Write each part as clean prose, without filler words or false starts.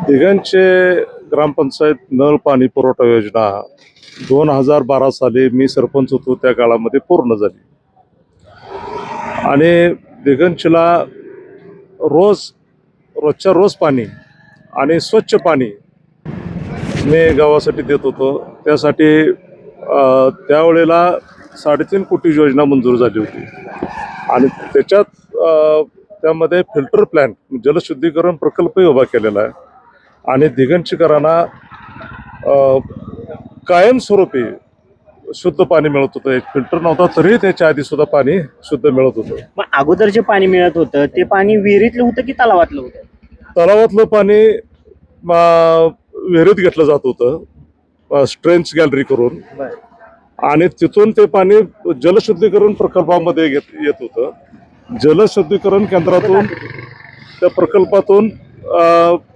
दिघांचे ग्रामपंचायत नळ पाणी पुरवठा योजना 2012 साली मी सरपंच होतो त्या काळामध्ये पूर्ण झाली आणि दिगंचला रोजच्या रोज पाणी आणि स्वच्छ पाणी मी गावासाठी देत होतो. त्यासाठी त्यावेळेला 3.5 कोटी योजना मंजूर झाली होती आणि त्यामध्ये फिल्टर प्लॅन्ट जलशुद्धीकरण प्रकल्पही उभा केलेला आहे आणि दिगंचकरांना कायमस्वरूपी शुद्ध पाणी मिळत होतं. एक फिल्टर नव्हता तरी त्याच्या आधी सुद्धा पाणी शुद्ध मिळत होतं. मग अगोदर जे पाणी मिळत होतं ते पाणी विहिरीतलं होतं की तलावातलं होतं? तलावातलं पाणी विहिरीत घेतलं जात होतं स्ट्रेंच गॅलरी करून आणि तिथून ते पाणी जलशुद्धीकरण प्रकल्पामध्ये येत होतं. जलशुद्धीकरण केंद्रातून त्या प्रकल्पातून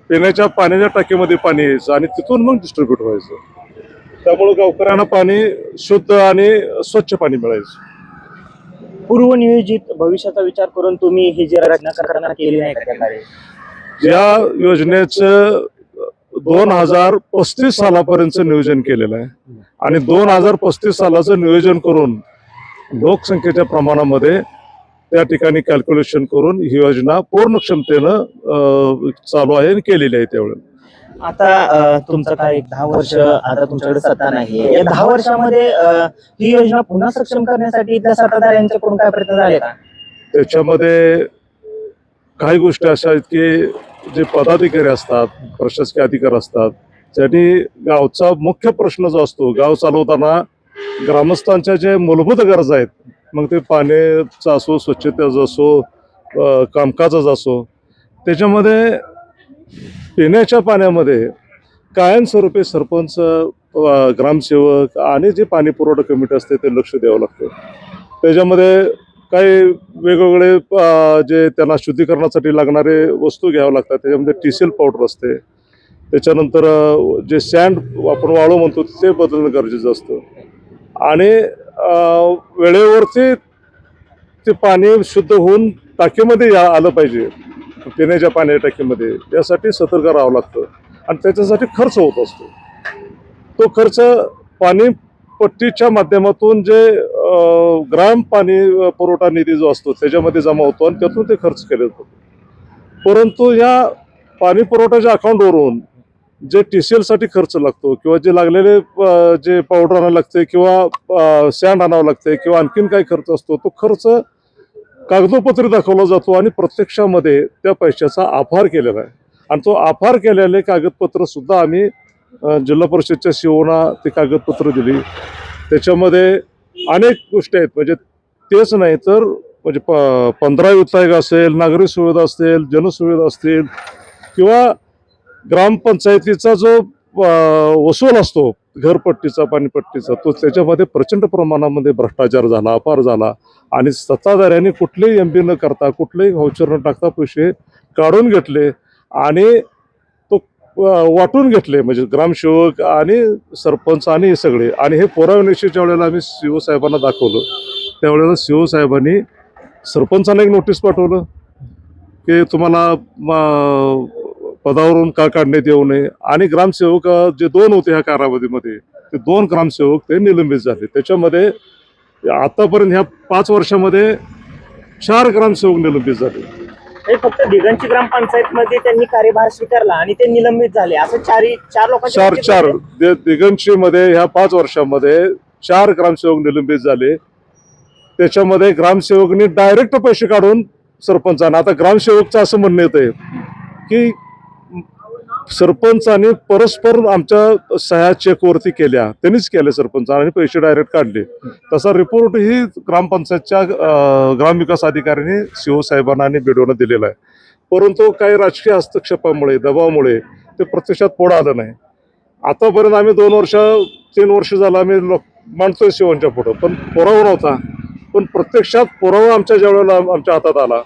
पिण्याच्या पाण्याच्या टाकीमध्ये पाणी यायचं आणि तिथून मग डिस्ट्रीब्यूट व्हायचं. त्यामुळे गावकऱ्यांना पाणी शुद्ध आणि स्वच्छ पाणी मिळायचं. पूर्वनियोजित भविष्याचा विचार करून तुम्ही ही जी रचना केली नाही का? या योजनेचं 2035 सालापर्यंतचं नियोजन केलेलं आहे आणि 2035 सालाचं नियोजन करून लोकसंख्येच्या प्रमाणामध्ये त्या ठिकाणी कॅल्क्युलेशन करून ही योजना पूर्ण क्षमतेनं चालू आहे आणि केलेली आहे. त्यावेळेला आता तुमचं काय 10 वर्ष आता तुमच्याकडे सत्ता नाही. या 10 वर्षामध्ये ही योजना पुन्हा सक्षम करण्यासाठी इथल्या सत्ताधाऱ्यांच्याकडून काय प्रयत्न झाले का? त्याच्यामध्ये काही गोष्टी अशा आहेत की जे पदाधिकारी असतात, प्रशासकीय अधिकारी असतात, त्यांनी गावचा मुख्य प्रश्न जो असतो गाव चालवताना ग्रामस्थांच्या जे मूलभूत गरजा आहेत, मग ते पाण्याचा असो, स्वच्छतेचा असो, कामकाजाचा असो, त्याच्यामध्ये पिण्याच्या पाण्यामध्ये कायमस्वरूपी सरपंच, ग्रामसेवक आणि जे पाणी पुरवठा कमिटी असते ते लक्ष द्यावं लागतं. त्याच्यामध्ये काही वेगवेगळे जे त्यांना शुद्धीकरणासाठी लागणारे वस्तू घ्यावं लागतात. त्याच्यामध्ये टीसीएल पावडर असते, त्याच्यानंतर जे सँड आपण वाळू म्हणतो ते बदलणं गरजेचं असतं आणि वेळेवरती ते पाणी शुद्ध होऊन टाकीमध्ये आलं पाहिजे, पिण्याच्या पाण्याच्या टाकीमध्ये. त्यासाठी सतर्क राहावं लागतं आणि त्याच्यासाठी खर्च होत असतो. तो खर्च पाणी पट्टीच्या माध्यमातून जे ग्राम पाणी पुरवठा निधी जो असतो त्याच्यामध्ये जमा होतो आणि त्यातून ते खर्च केले जातो. परंतु या पाणी पुरवठ्याच्या अकाउंटवरून जे टीसीएलसाठी खर्च लागतो किंवा जे लागलेले जे पावडर आणावं लागते किंवा सँड आणावं लागते किंवा आणखीन काही खर्च असतो, तो खर्च कागदोपत्री दाखवला जातो आणि प्रत्यक्षामध्ये त्या पैशाचा आभार केलेला आहे आणि तो आभार केलेले कागदपत्र सुद्धा आम्ही जिल्हा परिषदच्या सीओना ते कागदपत्र दिली. त्याच्यामध्ये अनेक गोष्टी आहेत, म्हणजे तेच नाही तर म्हणजे 15 वित्तायक असेल, नागरी सुविधा असतील, जनसुविधा असतील किंवा ग्रामपंचायतीचा जो वसूल असतो घरपट्टीचा, पाणीपट्टीचा, तो त्याच्यामध्ये प्रचंड प्रमाणामध्ये भ्रष्टाचार झाला, अपार झाला आणि सत्ताधाऱ्यांनी कुठलेही एमपी न करता, कुठलेही व्हाउचर न टाकता पैसे काढून घेतले आणि तो वाटून घेतले, म्हणजे ग्रामसेवक आणि सरपंच आणि हे सगळे. आणि हे पुराव्यानिशीच्या वेळेला आम्ही सीओ साहेबांना दाखवलं. त्यावेळेला सीओ साहेबांनी सरपंचांना एक नोटीस पाठवलं की तुम्हाला पदावरून का काढण्यात येऊ नये आणि ग्रामसेवक जे 2 होते ह्या कालावधीमध्ये, ते 2 ग्रामसेवक ते निलंबित झाले. त्याच्यामध्ये आतापर्यंत ह्या 5 वर्षामध्ये 4 ग्रामसेवक निलंबित झाले. हे फक्त दिगंची ग्रामपंचायत मध्ये त्यांनी कार्यभार स्वीकारला आणि ते निलंबित झाले असं चार लोकांचे चार दिगंची मध्ये ह्या 5 वर्षामध्ये 4 ग्रामसेवक निलंबित झाले. त्याच्यामध्ये ग्रामसेवकनी डायरेक्ट पैसे काढून सरपंचांना, आता ग्रामसेवकचं असं म्हणणं येतंय की सरपंचांनी परस्पर आमच्या सह्या चेकवरती केल्या, त्यांनीच केले सरपंचांनी आणि पैसे डायरेक्ट काढले. तसा रिपोर्टही ग्रामपंचायतच्या ग्रामविकास अधिकाऱ्यांनी सीओ साहेबांना आणि बीडीओना दिलेला आहे. परंतु काही राजकीय हस्तक्षेपामुळे, दबावामुळे ते प्रत्यक्षात पुढं आलं नाही. आतापर्यंत आम्ही 3 वर्ष झालं आम्ही मांडतोय सीओच्या पुढं, पण पुरावा नव्हता. पण प्रत्यक्षात पुरावा आमच्या ज्यावेळेला आमच्या हातात आला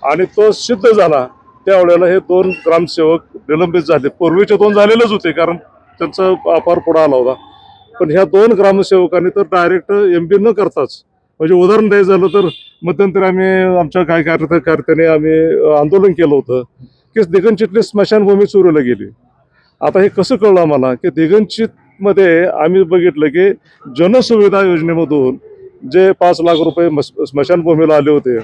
आणि तो सिद्ध झाला त्यावेळेला हे 2 ग्रामसेवक निलंबित झाले. पूर्वीचे 2 झालेलेच होते कारण त्यांचा अपार पुढा आला होता. पण ह्या 2 ग्रामसेवकांनी तर डायरेक्ट एमपी न करताच, म्हणजे उदाहरण द्यायचं झालं तर मध्यंतरी आम्ही आमच्या काही कार्यकर्त्याने आम्ही आंदोलन केलं होतं की दिगंचितली स्मशानभूमी चोरीला गेली. आता हे कसं कळलं आम्हाला की दिगंचितमध्ये आम्ही बघितलं की जनसुविधा योजनेमधून जे 5 लाख रुपये स्मशानभूमीला आले होते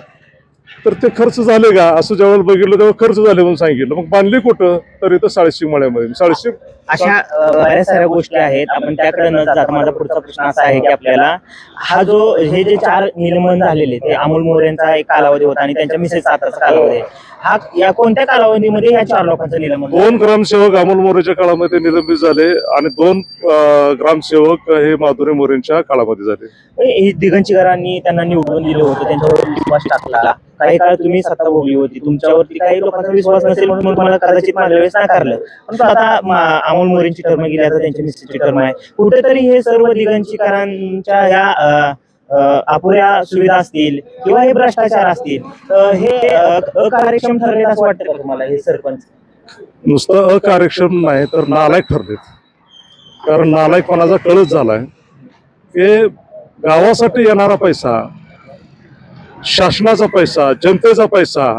तर ते खर्च झाले का असं ज्यावेळेला बघितलं तेव्हा खर्च झाले म्हणून सांगितलं. मग बांधली कुठं तर इथं साळशिंग मळ्यामध्ये. साळशिंग अशा बऱ्याच साऱ्या गोष्टी आहेत. आपण त्याकडे न जाता माझा पुढचा प्रश्न असा आहे की आपल्याला हा जो हे जे 4 निलंबन झालेले ते अमोल मोरे यांचा एक कालावधी होता आणि त्यांच्या मिसेसचा आताचा कालावधी आहे. हा या कोणत्या कालावधीमध्ये या 4 लोकांचं निलंबन झालं? 2 ग्रामसेवक अमोल मोरेच्या काळामध्ये निलंबित झाले आणि 2 ग्रामसेवक हे माधुरी मोरेंच्या काळामध्ये झाले. हे दिगंचीकरांनी त्यांना निवडून दिलं होतं, त्यांच्यावर विश्वास टाकला. काही काळ तुम्ही सत्ता भोगली होती, तुमच्यावरती काही लोकांचा विश्वास नसेल म्हणून तुम्हाला कदाचित मागल्या वेळेस नाकारलं. परंतु आता अमोल मोरेंची टर्म गेली, आता त्यांच्या मिसेसची टर्म आहे. कुठेतरी हे सर्व दिगंचीकरांच्या या अपुऱ्या सुविधा असतील किंवा हे भ्रष्टाचार असतील हे अकार्यक्षम ठरले असं वाटतं का तुम्हाला हे सरपंच? नुसतं अकार्यक्षम नाही तर नालायक ठरलेत. कारण नालायकपणाचा कळच झालाय की गावासाठी येणारा पैसा, शासनाचा पैसा, जनतेचा पैसा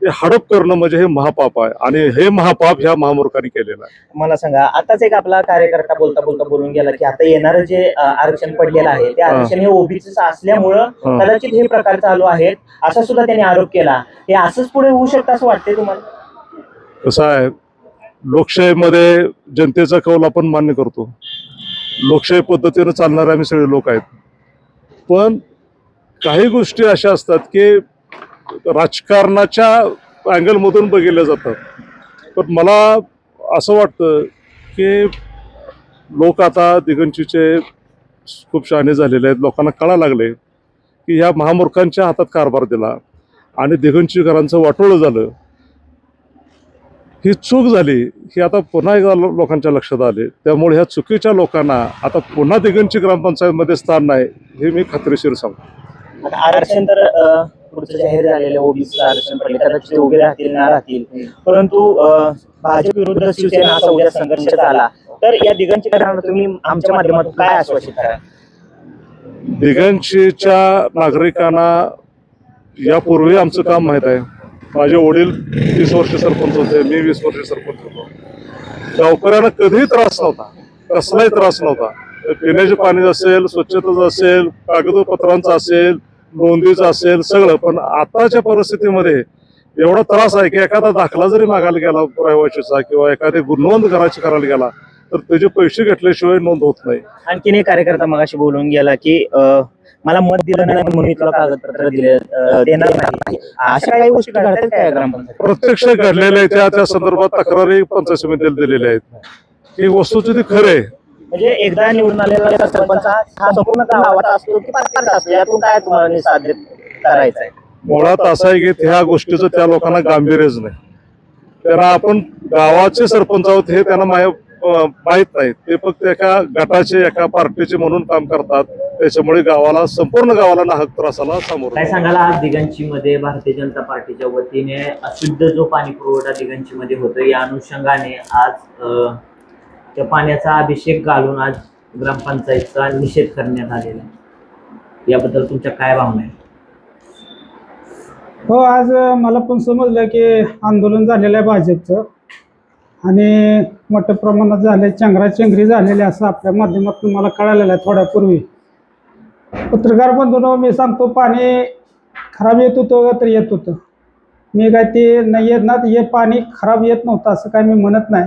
हे हडप करणं म्हणजे हे महापाप आहे आणि हे महापाप ह्या महामूर्खांनी केलेलं आहे. मला सांगा, आताच एक आपला कार्यकर्ता बोलता बोलता बोलून गेला की आता येणारं जे आरक्षण पडलेलं आहे ते आरक्षण हे ओबीसीचं असल्यामुळं कदाचित हे प्रकार चालू आहेत असा सुद्धा त्यांनी आरोप केला. हे असंच पुढे होऊ शकतं असं वाटतंय तुम्हाला? कसं आहे, लोकशाहीमध्ये जनतेचा कौल आपण मान्य करतो. लोकशाही पद्धतीनं चालणारे आम्ही सगळे लोक आहेत. पण काही गोष्टी अशा असतात की राजकारणाच्या अँगलमधून बघितल्या जातात. पण मला असं वाटतं की लोक आता दिगंचीचे खूप शहाणे झालेले आहेत. लोकांना कळायला लागले की ह्या महामूर्खांच्या हातात कारभार दिला आणि दिगंचीकरांचं वाटोळं झालं. ही चूक झाली ही आता पुन्हा एकदा लोकांच्या लक्षात आले. त्यामुळे ह्या चुकीच्या लोकांना आता पुन्हा दिगंची ग्रामपंचायतमध्ये स्थान नाही हे मी खात्रीशीर सांगतो. आता आरक्षण तर पुढचं जाहीर झालेलं ओबीसी आरक्षण पडले, कदाचित उभे राहतील ना राहतील, परंतु भाजप विरुद्ध शिवसेना असा उद्या संघर्ष झाला तर या दिगंचीकरांना तुम्ही आमच्या माध्यमातून काय आश्वासित करा? दिगंचीच्या नागरिकांना यापूर्वी आमचं काम माहीत आहे. माझे वडील 30 वर्ष सरपंच होते, मी 20 वर्ष सरपंच होतो. गावकऱ्यांना कधीही त्रास नव्हता, कसलाही त्रास नव्हता. पिण्याचे पाणी असेल, स्वच्छतेचं असेल, कागदपत्रांचं असेल, नोंदीचं असेल, सगळं. पण आताच्या परिस्थितीमध्ये एवढा त्रास आहे की एखादा दाखला जरी मागायला गेला रहिवाशीचा किंवा एखादी नोंद करायला गेला तर त्याचे पैसे घेतल्याशिवाय नोंद होत नाही. आणखीन एक कार्यकर्ता मगाशी बोलून गेला की मला मत दिलं नाही म्हणून मी तुला कागदपत्र देणार नाही. अशा काही गोष्टी घडतात काय ग्रामपंचायत? प्रत्यक्ष घडलेल्या त्या संदर्भात तक्रारी पंचायत समितीला दिलेल्या आहेत. ही वस्तुस्थिती खरं आहे. म्हणजे एकदा निवडून आलेला सरपंच हा संपूर्ण गावाचा असतो की पारकाचा असतो, यातून काय तुम्हाला साध्य करायचं आहे? मुळात असं आहे की ह्या गोष्टीचं त्या लोकांना गांभीर्यच नाही. त्यांना आपण गावाचे सरपंच आहोत हे त्यांना माहीत नाही. ते फक्त एका गटाचे एका पार्टीचे म्हणून काम करतात. त्याच्यामुळे गावाला संपूर्ण गावाला नाहक त्रासाला सामोरं. काय सांगाल, आज दिगंची मध्ये भारतीय जनता पार्टीच्या वतीने अशुद्ध जो पाणी पुरवठा दिगंची मध्ये होतो या अनुषंगाने आज त्या पाण्याचा अभिषेक घालून आज ग्रामपंचायतचा निषेध करण्यात आलेला आहे. याबद्दल तुमच्या काय भावना आहे? हो, आज मला पण समजलं की आंदोलन झालेलं आहे भाजपचं आणि मोठ्या प्रमाणात झाले, चेंगराचेंगरी झालेली असं आपल्या माध्यमातून मला कळालेलं आहे. थोड्यापूर्वी पत्रकार बंधूंनो मी सांगतो, पाणी खराब येत होतं तर येत होतं. मी काय ते नाही येत ना, हे पाणी खराब येत नव्हतं असं काय मी म्हणत नाही.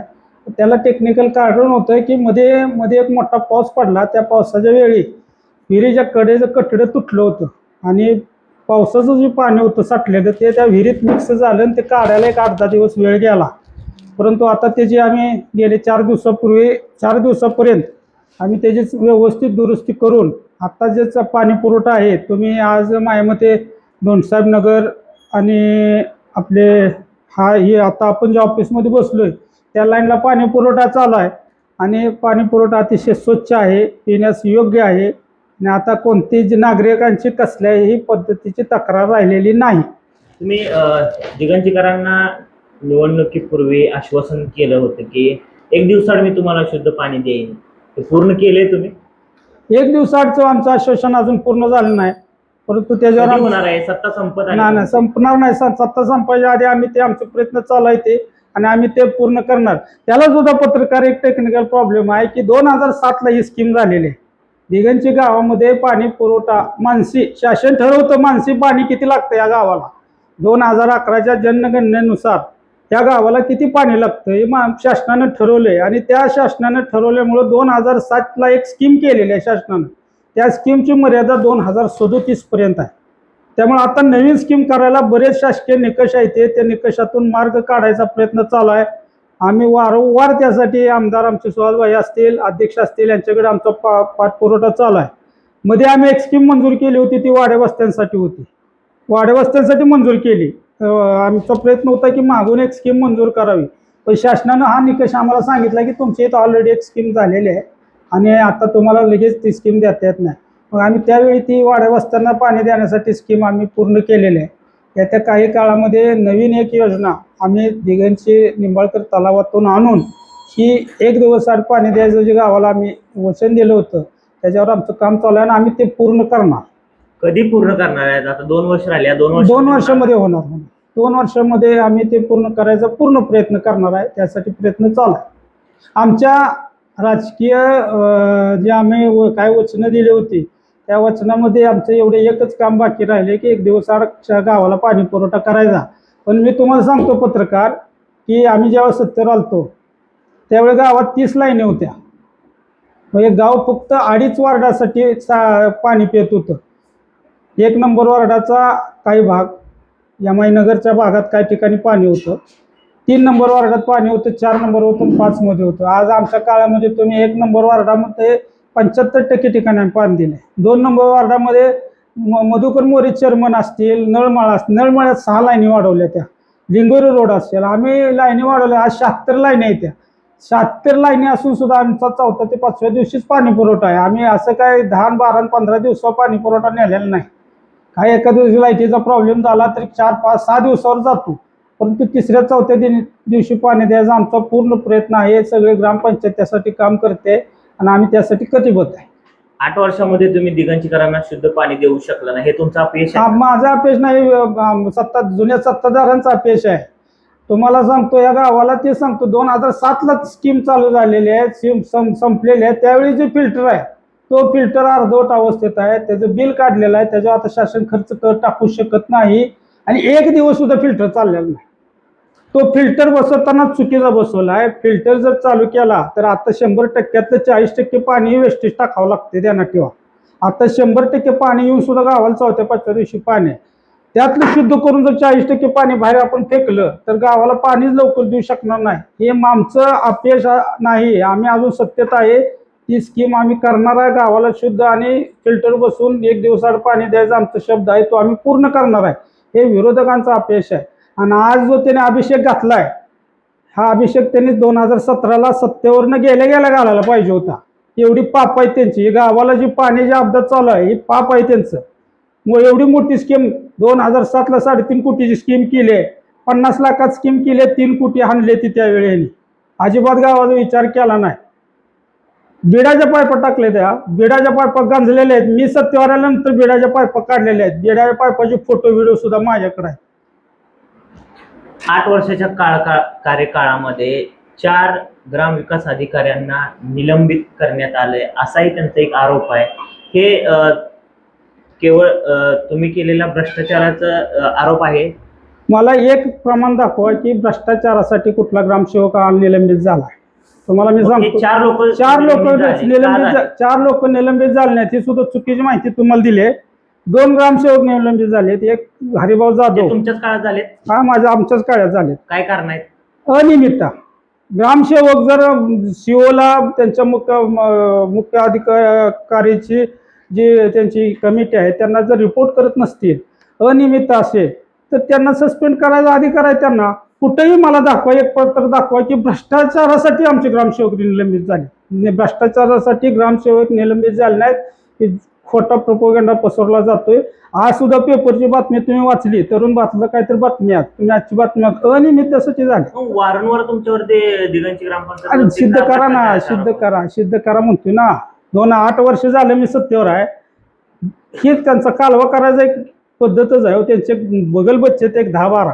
त्याला टेक्निकल कारण होतं की मध्ये एक मोठा पाऊस पडला. त्या पावसाच्या वेळी विहिरीच्या कडेचं कठडं तुटलं होतं आणि पावसाचं जे पाणी होतं साठलेलं ते त्या विहिरीत मिक्स झालं आणि ते काढायला एक 8-10 दिवस वेळ गेला. परंतु आता त्याची आम्ही गेले 4 दिवसापर्यंत आम्ही त्याची व्यवस्थित दुरुस्ती करून आता ज्याचा पाणी पुरवठा आहे, तुम्ही आज माझ्यामते दोंडसाहेब नगर आणि आपले हे आता आपण ज्या ऑफिसमध्ये बसलोय त्या लाईनला पाणी पुरवठा चालू आहे आणि पाणी पुरवठा अतिशय स्वच्छ आहे, पिण्यास योग्य आहे आणि आता कोणतीही नागरिकांची कसल्याही पद्धतीची तक्रार राहिलेली नाही. तुम्ही दिगंचीकरांना निवडणुकीपूर्वी आश्वासन केलं होतं की 1 दिवसाआड मी तुम्हाला शुद्ध पाणी देईन, ते पूर्ण केले तुम्ही? 1 दिवसाआडचं आमचं आश्वासन अजून पूर्ण झालं नाही, परंतु त्याच्यावर होणार आहे? सत्ता संपत नाही संपणार नाही. सत्ता संपायच्या आधी आम्ही ते आमचे प्रयत्न चालू आहे ते आणि आम्ही ते पूर्ण करणार. त्याला सुद्धा पत्रकार एक टेक्निकल प्रॉब्लेम आहे की 2007ला ही स्कीम झालेली आहे. दिगंची गावामध्ये पाणी पुरवठा मानसी शासन ठरवतं मानसी पाणी किती लागतं या गावाला. 2011च्या जनगणनेनुसार त्या गावाला किती पाणी लागतं हे शासनानं ठरवलंय आणि त्या शासनानं ठरवल्यामुळं 2007ला एक स्कीम केलेली आहे शासनानं. त्या स्कीमची मर्यादा 2037 पर्यंत आहे. त्यामुळे आता नवीन स्कीम करायला बरेच शासकीय निकष आहेत, त्या निकषातून मार्ग काढायचा प्रयत्न चालू आहे. आम्ही वारंवार त्यासाठी आमदार आमचे सुहासभाई असतील, अध्यक्ष असतील यांच्याकडे आमचा पाठपुरवठा चालू आहे. मध्ये आम्ही एक स्कीम मंजूर केली होती, ती वाड्यावस्त्यांसाठी होती. वाड्यावस्त्यांसाठी मंजूर केली. आमचा प्रयत्न होता की मागून एक स्कीम मंजूर करावी, पण शासनानं हा निकष आम्हाला सांगितला की तुमची इथं ऑलरेडी एक स्कीम झालेली आहे आणि आता तुम्हाला लगेच ती स्कीम देता येत नाही. मग आम्ही त्यावेळी ती वाड्यावस्त्यांना पाणी देण्यासाठी स्कीम आम्ही पूर्ण केलेली आहे. येत्या काही काळामध्ये नवीन एक योजना आम्ही दिगंची निंबाळकर तलावातून आणून ही 1 दिवस आड पाणी द्यायचं जे गावाला आम्ही वचन दिलं होतं त्याच्यावर आमचं काम चालू आहे आणि आम्ही ते पूर्ण करणार. कधी पूर्ण करणार आहेत? आता 2 वर्ष राहिले, 2 वर्षामध्ये होणार. 2 वर्षामध्ये आम्ही ते पूर्ण करायचा पूर्ण प्रयत्न करणार आहे. त्यासाठी प्रयत्न चालू आहे. आमच्या राजकीय जे आम्ही काय वचनं दिली होती त्या वचनामध्ये आमचं एवढे एकच काम बाकी राहिले की 1 दिवस आड गावाला पाणी पुरवठा करायचा. पण मी तुम्हाला सांगतो पत्रकार की आम्ही जेव्हा सत्तेवर आलतो त्यावेळी गावात 30 लाईनी होत्या. म्हणजे गाव फक्त 2.5 वार्डासाठी पाणी पित होतं. 1 नंबर वार्डाचा काही भाग, यमाई नगरच्या भागात काही ठिकाणी पाणी होतं, 3 नंबर वार्डात पाणी होतं, 4 नंबर होतं, 5 मध्ये होतं. आज आमच्या काळामध्ये तुम्ही 1 नंबर वार्डामध्ये 75% ठिकाणी आम्ही पाणी दिले. 2 नंबर वार्डामध्ये मधुकर मोरे चेअरमन असतील, नळमाळा असतील, नळमाळ्यात 6 लाईनी वाढवल्या. त्या लिंगोरी रोड असेल, आम्ही लाईनी वाढवल्या. आज 76 लाईनी आहेत. त्या 76 लाईनी असून सुद्धा आमचा 4थ्या ते 5व्या दिवशीच पाणी पुरवठा आहे. आम्ही असं काय 10, 12, 15 दिवसावर पाणी पुरवठा नेलेला नाही. काही एका दिवशी लाईटीचा प्रॉब्लेम झाला तरी 4, 5, 6 दिवसावर जातो, परंतु 3ऱ्या 4थ्या दिवशी पाणी द्यायचा आमचा पूर्ण प्रयत्न आहे. सगळे ग्रामपंचायत त्यासाठी काम करते आणि आम्ही त्यासाठी कटिबद्ध आहे. 8 वर्षामध्ये तुम्ही दिगंचीकरांना शुद्ध पाणी देऊ शकला नाही, हे तुमचं अपयश आहे? माझा अपयश नाही, जुन्या सत्ताधाऱ्यांचा अपयश आहे. तुम्हाला सांगतो या गावाला ते सांगतो 2007ला स्कीम चालू झालेली आहे, स्कीम संपलेली आहे. त्यावेळी जे फिल्टर आहे तो फिल्टर अर्धवट अवस्थेत आहे. त्याचं बिल काढलेलं आहे, त्याच्यावर आता शासन खर्च टाकू शकत नाही आणि 1 दिवस सुद्धा फिल्टर चाललेला नाही. तो फिल्टर बसवताना चुकीचा बसवला आहे. फिल्टर जर चालू केला तर आता 100%तलं 40% पाणी वेस्टेज टाकावं लागते, ध्यानात ठेवा. आता 100% पाणी येऊन सुद्धा गावाला 4थ्या 5व्या दिवशी पाणी आहे. त्यातलं शुद्ध करून जर 40% पाणी बाहेर आपण फेकलं तर गावाला पाणीच लवकर देऊ शकणार नाही. हे आमचं अपयश नाही, आम्ही अजून सत्तेत आहे. ती स्कीम आम्ही करणार आहे. गावाला शुद्ध आणि फिल्टर बसून 1 दिवस आड पाणी द्यायचा आमचा शब्द आहे, तो आम्ही पूर्ण करणार आहे. हे विरोधकांचा अपयश आहे. आणि आज जो त्याने अभिषेक घातलाय हा अभिषेक त्यांनी 2017ला सत्तेवरनं गेल्या घालायला पाहिजे होता. एवढी पाप आहे त्यांची. गावाला जी पाण्याची अपघात चालू आहे ही पाप आहे त्यांचं. मग एवढी मोठी स्कीम 2007ला 3.5 कोटीची स्कीम केली आहे, 50 लाखात स्कीम केली आहे, 3 कोटी आणले ती त्यावेळी. अजिबात गावाचा विचार केला नाही. बिडाच्या पायपा टाकले, त्या बिडाच्या पायपा गांजलेल्या आहेत. मी सत्तेवर आल्यानंतर बिडाच्या पायपा काढलेल्या आहेत. बिडाच्या पायपाचे फोटो व्हिडिओ सुद्धा माझ्याकडे आहेत. 8 वर्षाच्या कार्यकाळामध्ये 4 ग्रामविकास अधिकाऱ्यांना निलंबित करण्यात आलंय, असाही त्यांचा एक आरोप आहे. हे केवळ तुम्ही केलेला भ्रष्टाचाराचा आरोप आहे? मला एक प्रमाण दाखवा की भ्रष्टाचारासाठी कुठला ग्रामसेवक निलंबित झाला. तुम्हाला मी सांगतो 4 लोक निलंबित झाले नाहीत, ही सुद्धा चुकीची माहिती तुम्हाला दिली. 2 ग्रामसेवक निलंबित झालेत. एक हरिभाऊ जाधव. तुमच्याच काळात झालेत? हा, आमच्याच काळात झालेत. काय कारण आहेत? अनियमितता. ग्रामसेवक जर सीओला त्यांच्या मुख्य अधिकारीची जी त्यांची कमिटी आहे त्यांना जर रिपोर्ट करत नसतील, अनियमितता असेल तर त्यांना सस्पेंड करायचा अधिकार आहे त्यांना. कुठेही मला दाखवा, एक पत्र दाखवा की भ्रष्टाचारासाठी आमचे ग्रामसेवक निलंबित झाले. भ्रष्टाचारासाठी ग्रामसेवक निलंबित झाले नाहीत. खोटा प्रोपोगंडा पसरला जातोय. आज सुद्धा पेपरची बातमी तुम्ही वाचली, तरुण वाचलं काहीतरी बातमी आहे, तुम्ही आजची बातमी अनियमिततेसाठी झाली. वारंवार तुमच्यावर ते दिगंची ग्रामपंचायत सिद्ध करा ना, सिद्ध करा म्हणतोय ना. 8 वर्ष झालं मी सत्तेवर आहे. हेच त्यांचा कालवा करायचा एक पद्धतच आहे. त्यांचे बगल बच्चे एक 10-12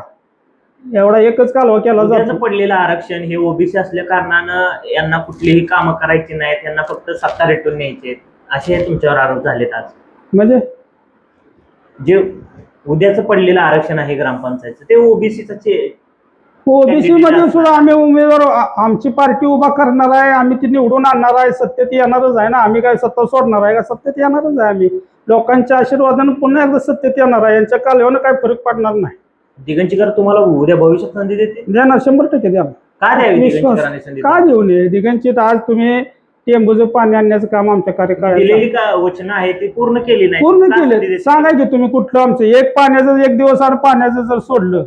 एवढा एकच कालवा केला उद्याचं जातो. पडलेलं आरक्षण हे ओबीसी असल्या कारणानं यांना कुठलीही कामं करायची नाहीत, यांना फक्त सत्ता रेटून न्यायचे असे तुमच्यावर आरोप झालेत आज. म्हणजे जे उद्याचं पडलेलं आरक्षण आहे ग्रामपंचायतचं ते ओबीसीच ओबीसी मध्ये सुद्धा आम्ही उमेदवार आमची पार्टी उभा करणार आहे, आम्ही ती निवडून आणणार आहे, सत्तेत येणारच आहे ना. आम्ही काय सत्ता सोडणार आहे का? सत्तेत येणारच आहे आम्ही. लोकांच्या आशीर्वादानं पुन्हा एकदा सत्तेत येणार आहे. यांच्या कालव्यानं काय फरक पडणार नाही. दिगंचीकर तुम्हाला उद्या भविष्यात संधी देते देणार 100% द्यावं. का द्यावी विश्वास दिगंचीकरांनी संधी? का देऊ नये? दिगंचित आज तुम्ही टेंबूचं पाणी आणण्याचं काम आमच्या कार्यकाळात दिलेली का वचनं आहे ती पूर्ण केली नाही, पूर्ण का संधी केले. देते? सांगा की तुम्ही कुठलं आमचं एक पाण्याचं एक दिवस आड पाण्याचं जर सोडलं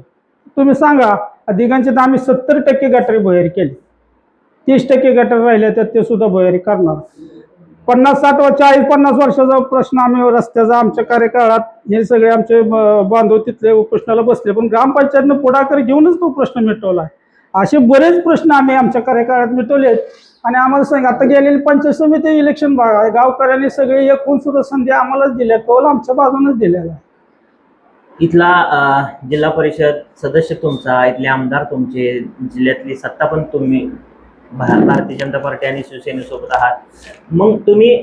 तुम्ही सांगा. दिगंचित आम्ही 70% गटारी भुयारी केली, 30% गटर राहिले तर ते सुद्धा भुयारी करणार. 50-60-40-50 वर्षाचा प्रश्न आम्ही रस्त्याचा आमच्या कार्यकाळात हे सगळे आमचे बांधव तिथले उपोषणाला बसले, पण ग्रामपंचायतनं पुढाकार घेऊनच तो प्रश्न मिटवला आहे. असे बरेच प्रश्न आम्ही आमच्या कार्यकाळात मिटवलेत. आणि आम्हाला सांग आता गेलेली पंचायत समिती इलेक्शन बघा, गावकऱ्यांनी सगळे एकूण सुद्धा संधी आम्हालाच दिल्या, कौल आमच्या बाजूनच दिलेला आहे. इथला जिल्हा परिषद सदस्य तुमचा, इथले आमदार तुमचे, जिल्ह्यातली सत्ता पण तुम्ही, भारतीय जनता पार्टी आणि शिवसेनेसोबत आहात. मग तुम्ही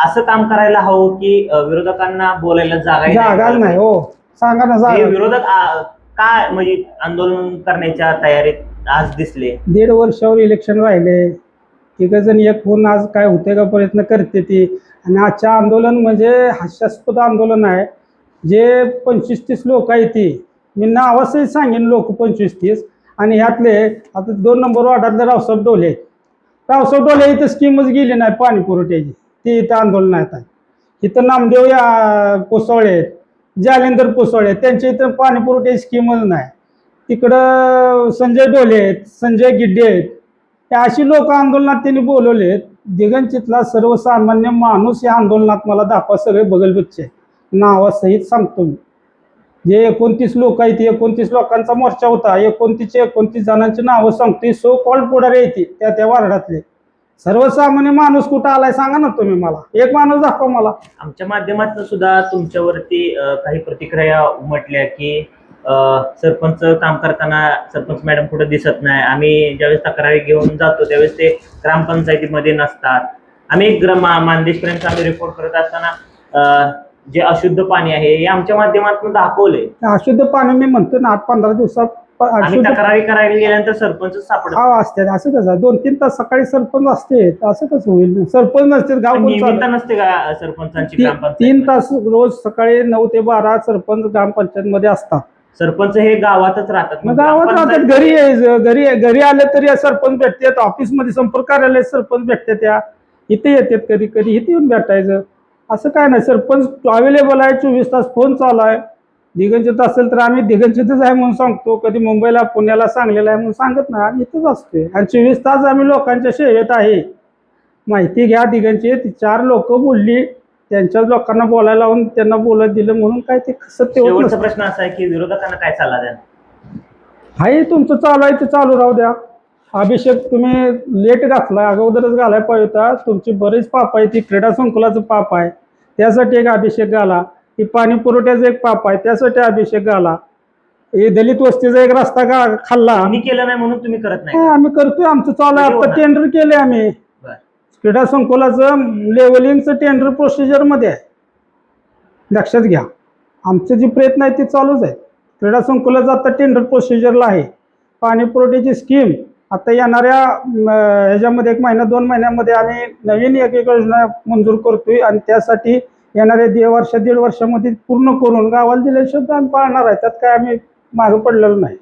असं काम करायला हवं की विरोधकांना बोलायला जागा नाही. हो सांगा ना. हे जागा विरोधक काय म्हणजे आंदोलन करण्याच्या तयारीत आज दिसले? 1.5 वर्षावर इलेक्शन राहिले, तिघजण एक होऊन आज काय होते का प्रयत्न करते ती. आणि आजचं आंदोलन म्हणजे हास्यास्पद आंदोलन आहे. जे 25-30 लोक आहेत ती मी नावासहित सांगेन, लोक 25-30. आणि ह्यातले आता 2 नंबर वार्डातले रावसाहेब डोले इथं स्कीमच गेली नाही पाणी पुरवठ्याची, ती इथं आंदोलन आहेत. इथं नामदेव या पोसवळे, जालिंदर पोसवळे, त्यांच्या इथं पाणी पुरवठ्याची स्कीमच नाही. तिकडं संजय डोले आहेत, संजय गिड्डे आहेत. हे अशी लोक आंदोलनात त्यांनी बोलवलेत. दिगंचितला सर्वसामान्य माणूस या आंदोलनात मला दाखवा, सगळे बगलबच्चे नावासहित सांगतो मी. जे 29 लोक आहेत, 29 लोकांचा मोर्चा होता, 29 जणांची नावं सांगतो. सो कॉल पुढारी येते त्या वार्डातले. सर्वसामान्य माणूस कुठं आलाय सांगा ना तुम्ही मला, एक माणूस दाखवा मला. आमच्या माध्यमातून सुद्धा तुमच्यावरती काही प्रतिक्रिया उमटल्या की सरपंच काम करताना सरपंच मॅडम कुठं दिसत नाही, आम्ही ज्यावेळेस तक्रारी घेऊन जातो त्यावेळेस ते ग्रामपंचायतीमध्ये नसतात. आम्ही मानदेशपर्यंत आम्ही रिपोर्ट करत असताना जे अशुद्ध पाणी आहे हे आमच्या माध्यमातून दाखवले. अशुद्ध पाणी मी म्हणतो ना, 8-15 दिवसात आम्ही तक्रारी करायला गेल्यानंतर सरपंच सापडत असते. असं कसं 2-3 तास सकाळी सरपंच असते, असं कसं होईल? सरपंच नसते, गाव नियमित नसते का सरपंचांची 3 तास रोज सकाळी 9 ते 12 सरपंच ग्रामपंचायत मध्ये असतात. सरपंच हे गावातच राहतात. मग गावात राहतात, घरी यायचं, घरी आले तरी सरपंच भेटतात, ऑफिसमध्ये संपर्क कार्यालय सरपंच भेटतात, त्या इथे येतात, कधी कधी इथे येऊन भेटायचं. असं काय नाही, सरपंच अवेलेबल आहे, 24 तास फोन चालू आहे. दिगंचित असेल तर आम्ही दिगंचितच आहे म्हणून सांगतो, कधी मुंबईला पुण्याला सांगलेलं आहे म्हणून सांगत नाही, आम्ही इथंच असतोय. आणि 24 तास आम्ही लोकांच्या सेवेत आहे. माहिती घ्या दिगंचित. 4 लोक बोलली, त्यांच्याच लोकांना बोलायला लावून त्यांना बोलत दिलं म्हणून काय ते सत्य होत शेवटचा नसतं. प्रश्न असा आहे की विरोधकांना काय सल्ला द्या? हाय तुमचं चालू आहे ते चालू राहू द्या. अभिषेक तुम्ही लेट घातला, अगोदरच घालायला पाहिजे होता. तुमची बरीच पाप आहे, ती क्रीडा संकुलाचं पाप आहे, त्यासाठी एक अभिषेक घाला. ती पाणी पुरवठ्याचं एक पाप आहे, त्यासाठी अभिषेक घाला. हे दलित वस्तीचा एक रस्ता खाल्ला, आम्ही केलं नाही म्हणून तुम्ही करत नाही. आम्ही करतोय, आमचं चालू आहे. आता टेंडर केले आम्ही, बरं. क्रीडा संकुलाचं लेवलिंगचं टेंडर प्रोसिजर मध्ये आहे, लक्षात घ्या. आमचे जे प्रयत्न आहेत ते चालूच आहेत. क्रीडा संकुलाचं आता टेंडर प्रोसिजरला आहे. पाणी पुरवठ्याची स्कीम आता येणाऱ्या ह्याच्यामध्ये 1-2 महिन्यामध्ये आम्ही नवीन एक योजना मंजूर करतोय आणि त्यासाठी येणाऱ्या 1.5 वर्षामध्ये पूर्ण करून गावाला दिलेले शब्द आम्ही पाळणार आहे. त्यात काय आम्ही मागं पडलेलो नाही.